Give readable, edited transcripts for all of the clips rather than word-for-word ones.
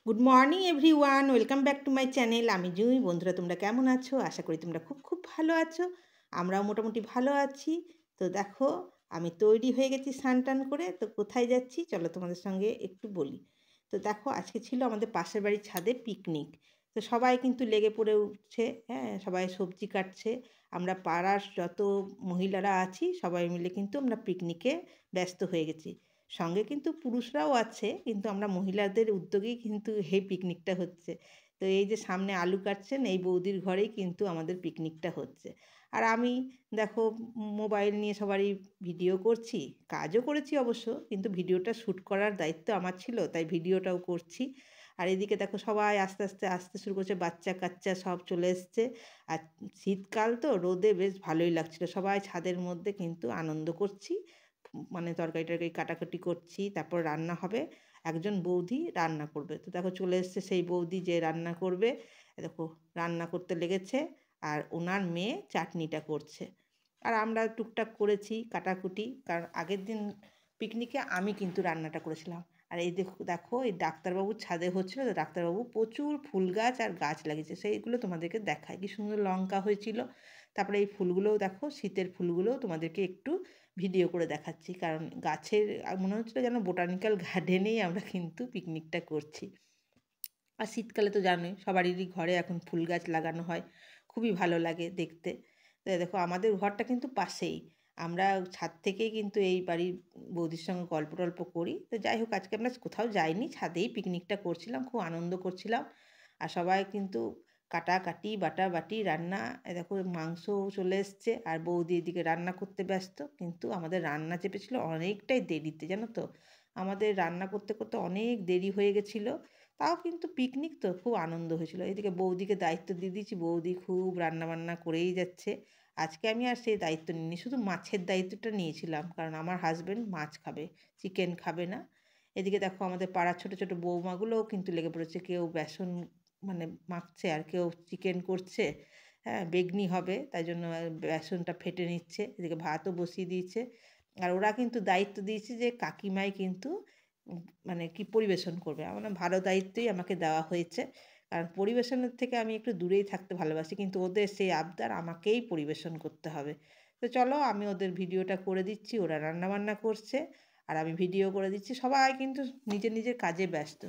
Good morning everyone, welcome back to my channel. আমি জুঁই। বন্ধুরা, তোমরা কেমন আছো? আশা করি তোমরা খুব খুব ভালো আছো। আমরাও মোটামুটি ভালো আছি। তো দেখো, আমি তৈরি হয়ে গেছি স্নান টান করে। তো কোথায় যাচ্ছি চলো তোমাদের সঙ্গে একটু বলি। তো দেখো, আজকে ছিল আমাদের পাশের বাড়ির ছাদে পিকনিক। তো সবাই কিন্তু লেগে পড়ে উঠছে, হ্যাঁ, সবাই সবজি কাটছে। আমরা পাড়ার যত মহিলারা আছি সবাই মিলে কিন্তু আমরা পিকনিকে ব্যস্ত হয়ে গেছি। সঙ্গে কিন্তু পুরুষরাও আছে, কিন্তু আমরা মহিলাদের উদ্যোগেই কিন্তু এই পিকনিকটা হচ্ছে। তো এই যে সামনে আলু কাটছেন, এই বৌদির ঘরেই কিন্তু আমাদের পিকনিকটা হচ্ছে। আর আমি দেখো, মোবাইল নিয়ে সবারই ভিডিও করছি। কাজও করেছি অবশ্য, কিন্তু ভিডিওটা শ্যুট করার দায়িত্ব আমার ছিল, তাই ভিডিওটাও করছি। আর এদিকে দেখো, সবাই আস্তে আস্তে আসতে শুরু করছে, বাচ্চা কাচ্চা সব চলে এসছে। আর শীতকাল তো, রোদে বেশ ভালোই লাগছিল। সবাই ছাদের মধ্যে কিন্তু আনন্দ করছি, মানে তরকারি টরকারি কাটাকুটি করছি। তারপর রান্না হবে, একজন বৌদি রান্না করবে। তো দেখো, চলে এসছে সেই বৌদি যে রান্না করবে। দেখো, রান্না করতে লেগেছে, আর ওনার মেয়ে চাটনিটা করছে। আর আমরা টুকটাক করেছি কাটাকুটি, কারণ আগের দিন পিকনিকে আমি কিন্তু রান্নাটা করেছিলাম। আর এই দেখো দেখো, এই ডাক্তারবাবুর ছাদে হচ্ছিল, তো ডাক্তারবাবু প্রচুর ফুল গাছ আর গাছ লাগিয়েছে, সেইগুলো তোমাদেরকে দেখায়। কি সুন্দর লঙ্কা হয়েছিল। তারপরে এই ফুলগুলোও দেখো, শীতের ফুলগুলোও তোমাদেরকে একটু ভিডিও করে দেখাচ্ছি, কারণ গাছের মনে হচ্ছিলো যেন বোটানিক্যাল গার্ডেনেই আমরা কিন্তু পিকনিকটা করছি। আর শীতকালে তো জানোই, সবারই ঘরে এখন ফুল গাছ লাগানো হয়, খুবই ভালো লাগে দেখতে। তো দেখো, আমাদের ঘরটা কিন্তু পাশেই। আমরা ছাদ থেকেই কিন্তু এই বাড়ির বৌদির সঙ্গে গল্প টল্প করি। তো যাই হোক, আজকে আমরা কোথাও যাইনি, ছাদেই পিকনিকটা করছিলাম, খুব আনন্দ করছিলাম। আর সবাই কিন্তু কাটাকাটি বাটাবাটি রান্না, দেখো মাংসও চলে এসছে, আর বৌদি এদিকে রান্না করতে ব্যস্ত। কিন্তু আমাদের রান্না চেপেছিল অনেকটাই দেরিতে, জানো তো। আমাদের রান্না করতে করতে অনেক দেরি হয়ে গেছিলো। তাও কিন্তু পিকনিক তো, খুব আনন্দ হয়েছিল। এদিকে বৌদিকে দায়িত্ব দিয়ে দিয়েছি, বৌদি খুব রান্নাবান্না করেই যাচ্ছে। আজকে আমি আর সেই দায়িত্ব নিইনি, শুধু মাছের দায়িত্বটা নিয়েছিলাম, কারণ আমার হাজব্যান্ড মাছ খাবে, চিকেন খাবে না। এদিকে দেখো, আমাদের পাড়ার ছোটো ছোটো বৌমাগুলোও কিন্তু লেগে পড়েছে, কেউ বেসন মানে মাখছে, আর কেউ চিকেন করছে। হ্যাঁ, বেগনি হবে, তাই জন্য বেসনটা ফেটে নিচ্ছে। এদিকে ভাতও বসিয়ে দিয়েছে। আর ওরা কিন্তু দায়িত্ব দিয়েছে যে কাকিমাই কিন্তু মানে কি পরিবেশন করবে। আমার ভালো দায়িত্বই আমাকে দেওয়া হয়েছে, কারণ পরিবেশনের থেকে আমি একটু দূরেই থাকতে ভালোবাসি, কিন্তু ওদের সেই আবদার আমাকেই পরিবেশন করতে হবে। তো চলো, আমি ওদের ভিডিওটা করে দিচ্ছি, ওরা রান্নাবান্না করছে আর আমি ভিডিও করে দিচ্ছি। সবাই কিন্তু নিজের নিজের কাজে ব্যস্ত।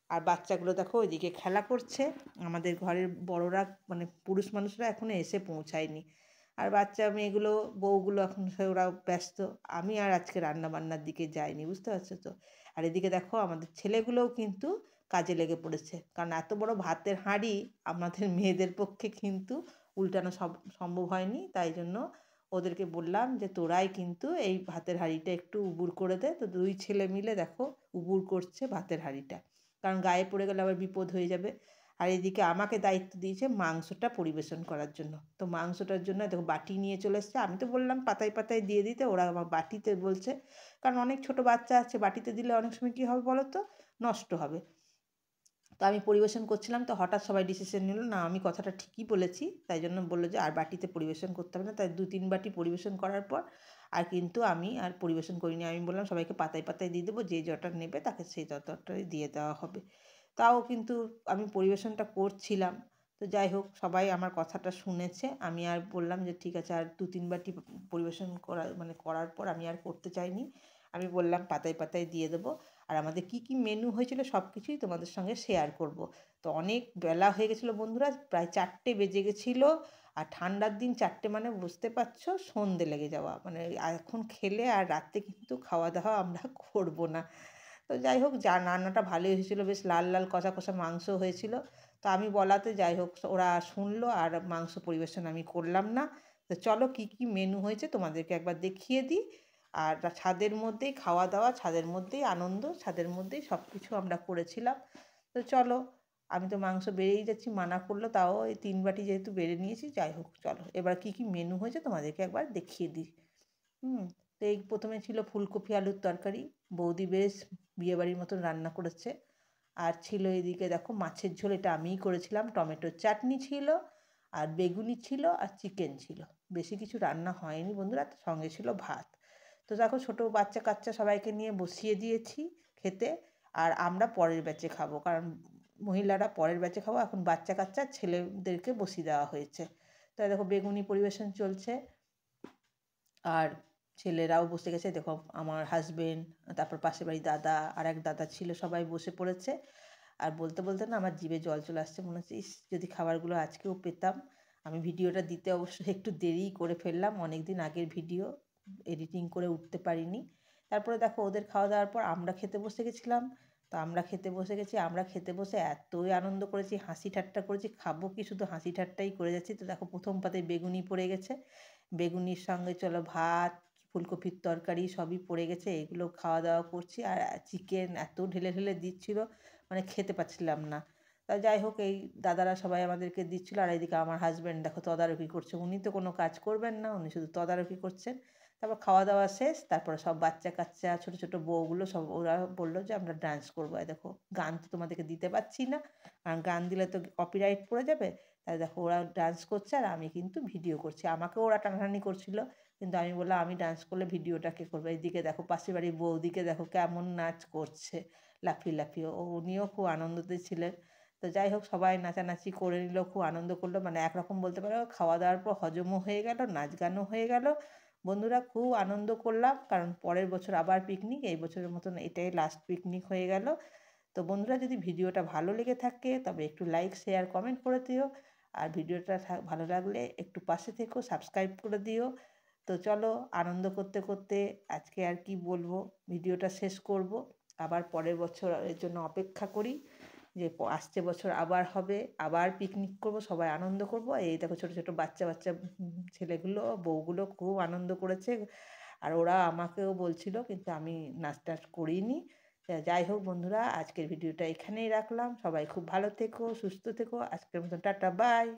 আর বাচ্চাগুলো দেখো ওইদিকে খেলা করছে। আমাদের ঘরের বড়রা মানে পুরুষ মানুষরা এখনো এসে পৌঁছায়নি। আর বাচ্চা মেয়েগুলো, বউগুলো এখন ওরাও ব্যস্ত। আমি আর আজকে রান্নাবান্নার দিকে যাইনি, বুঝতে পারছো তো। আর এদিকে দেখো, আমাদের ছেলেগুলোও কিন্তু কাজে লেগে পড়েছে, কারণ এত বড় ভাতের হাঁড়ি আমাদের মেয়েদের পক্ষে কিন্তু উল্টানো সম্ভব হয়নি। তাই জন্য ওদেরকে বললাম যে তোরাই কিন্তু এই ভাতের হাঁড়িটা একটু উবুর করে দে। তো দুই ছেলে মিলে দেখো উবুর করছে ভাতের হাঁড়িটা, কারণ গায়ে পড়ে গেলে আবার বিপদ হয়ে যাবে। আর এদিকে আমাকে দায়িত্ব দিয়েছে মাংসটা পরিবেশন করার জন্য। তো মাংসটার জন্য দেখো বাটি নিয়ে চলে এসছে। আমি তো বললাম পাতায় পাতায় দিয়ে দিতে, ওরা আমার বাটিতে বলছে। কারণ অনেক ছোট বাচ্চা আছে, বাটিতে দিলে অনেক সময় কী হবে বলো তো, নষ্ট হবে। তো আমি পরিবেশন করছিলাম, তো হঠাৎ সবাই ডিসিশন নিল, না আমি কথাটা ঠিকই বলেছি। তাই জন্য বললো যে আর বাটিতে পরিবেশন করতে হবে না। তাই 2-3 বাটি পরিবেশন করার পর আর কিন্তু আমি আর পরিবেশন করিনি। আমি বললাম সবাইকে পাতায় পাতায় দিয়ে দেবো, যে যটা নেবে তাকে সেই ততটাই দিয়ে দেওয়া হবে। তাও কিন্তু আমি পরিবেশনটা করছিলাম। তো যাই হোক, সবাই আমার কথাটা শুনেছে। আমি আর বললাম যে ঠিক আছে, আর 2-3 বাটি পরিবেশন করার পর আমি আর করতে চাইনি। আমি বললাম পাতায় পাতায় দিয়ে দেবো। আর আমাদের কী কী মেনু হয়েছিল সব কিছুই তোমাদের সঙ্গে শেয়ার করব। তো অনেক বেলা হয়ে গেছিলো বন্ধুরা, প্রায় 4টে বেজে গেছিলো। আর ঠান্ডার দিন 4টে মানে বুঝতে পারছো, সন্ধে লেগে যাওয়া, মানে এখন খেলে আর রাত্রে কিন্তু খাওয়া দাওয়া আমরা করব না। তো যাই হোক, যা রান্নাটা ভালোই হয়েছিল, বেশ লাল লাল কষা কষা মাংস হয়েছিল। তো আমি বলাতে যাই হোক ওরা শুনলো, আর মাংস পরিবেশন আমি করলাম না। তো চলো, কী কী মেনু হয়েছে তোমাদেরকে একবার দেখিয়ে দিই। আর ছাদের মধ্যেই খাওয়া দাওয়া, ছাদের মধ্যেই আনন্দ, ছাদের মধ্যেই সব কিছু আমরা করেছিলাম। তো চলো, আমি তো মাংস বেড়েই যাচ্ছি, মানা করলো, তাও এই 3 বাটি যেহেতু বেড়ে নিয়েছি। যাই হোক, চলো এবার কী কী মেনু হয়েছে তোমাদেরকে একবার দেখিয়ে দিই। তো এই প্রথমে ছিল ফুলকপি আলুর তরকারি, বৌদি বেশ বিয়েবাড়ির মতন রান্না করেছে। আর ছিল এদিকে দেখো মাছের ঝোল, এটা আমিই করেছিলাম, টমেটোর চাটনি ছিল, আর বেগুনি ছিল, আর চিকেন ছিল। বেশি কিছু রান্না হয়নি বন্ধুরা, সঙ্গে ছিল ভাত। তো দেখো, ছোটো বাচ্চা কাচ্চা সবাইকে নিয়ে বসিয়ে দিয়েছি খেতে। আর আমরা পরের ব্যাচে খাবো, কারণ মহিলারা পরের ব্যাচে খাবো, এখন বাচ্চা কাচ্চা ছেলেদেরকে বসিয়ে দেওয়া হয়েছে। তো দেখো বেগুনি পরিবেশন চলছে, আর ছেলেরাও বসে গেছে। দেখো আমার হাজবেন্ড, তারপর পাশের বাড়ির দাদা, আর এক দাদা ছিল, সবাই বসে পড়েছে। আর বলতে বলতে না আমার জিভে জল চলে আসছে, মনে হচ্ছে ইস যদি খাবারগুলো আজকেও পেতাম। আমি ভিডিওটা দিতে অবশ্যই একটু দেরিই করে ফেললাম, অনেক দিন আগের ভিডিও, এডিটিং করে উঠতে পারিনি। তারপরে দেখো ওদের খাওয়া দাওয়ার পর আমরা খেতে বসে গেছিলাম। তো আমরা খেতে বসে গেছি, আমরা খেতে বসে এতই আনন্দ করেছি, হাসি ঠাট্টা করেছি, খাবো কি শুধু হাসি ঠাট্টাই করে যাচ্ছি। তো দেখো প্রথম পাতে বেগুনি পড়ে গেছে, বেগুনির সঙ্গে চলো ভাত, ফুলকপির তরকারি সবই পড়ে গেছে, এগুলো খাওয়া দাওয়া করছি। আর চিকেন এত ঢেলে ঢেলে দিচ্ছিল, মানে খেতে পাচ্ছিলাম না। তা যাই হোক, এই দাদারা সবাই আমাদেরকে দিচ্ছিলো, আর এদিকে আমার হাজব্যান্ড দেখো তদারকি করছে। উনি তো কোনো কাজ করবেন না, উনি শুধু তদারকি করছেন। তারপর খাওয়া দাওয়া শেষ, তারপরে সব বাচ্চা কাচ্চা ছোটো ছোটো বউগুলো সব ওরা বললো যে আমরা ডান্স করবো। আর দেখো গান তো তোমাদেরকে দিতে পারছি না, কারণ গান দিলে তো কপিরাইট পড়ে যাবে। তাই দেখো ওরা ডান্স করছে আর আমি কিন্তু ভিডিও করছি। আমাকেও ওরা টানাটানি করছিল, কিন্তু আমি বললাম আমি ডান্স করলে ভিডিওটা কে করবে। এইদিকে দেখো পাশের বাড়ির বউদিকে দেখো কেমন নাচ করছে, লাফিয়ে লাফিয়ে। উনিও খুব আনন্দতে ছিলেন। তো যাই হোক, সবাই নাচানাচি করে নিল, খুব আনন্দ করলো, মানে একরকম বলতে পারো খাওয়া দাওয়ার পর হজমও হয়ে গেল, নাচ গানও হয়ে গেল। বন্ধুরা খুব আনন্দ করলাম, কারণ পরের বছর আবার পিকনিক, এই বছরের মতন এটাই লাস্ট পিকনিক হয়ে গেল। তো বন্ধুরা যদি ভিডিওটা ভালো লেগে থাকে তবে একটু লাইক শেয়ার কমেন্ট করে দিও, আর ভিডিওটা ভালো লাগলে একটু পাশে থেকো, সাবস্ক্রাইব করে দিও। তো চলো, আনন্দ করতে করতে আজকে আর কি বলবো, ভিডিওটা শেষ করব। আবার পরের বছরের জন্য অপেক্ষা করি, যে আসছে বছর আবার হবে, আবার পিকনিক করব, সবাই আনন্দ করব। এই দেখো ছোটো ছোটো বাচ্চা বাচ্চা ছেলেগুলো বউগুলো খুব আনন্দ করেছে, আর ওরা আমাকেও বলছিল, কিন্তু আমি নাচ টাচ করিনি। যাই হোক বন্ধুরা, আজকের ভিডিওটা এখানেই রাখলাম। সবাই খুব ভালো থেকো, সুস্থ থেকো। আজকের মতন টাটা, বাই।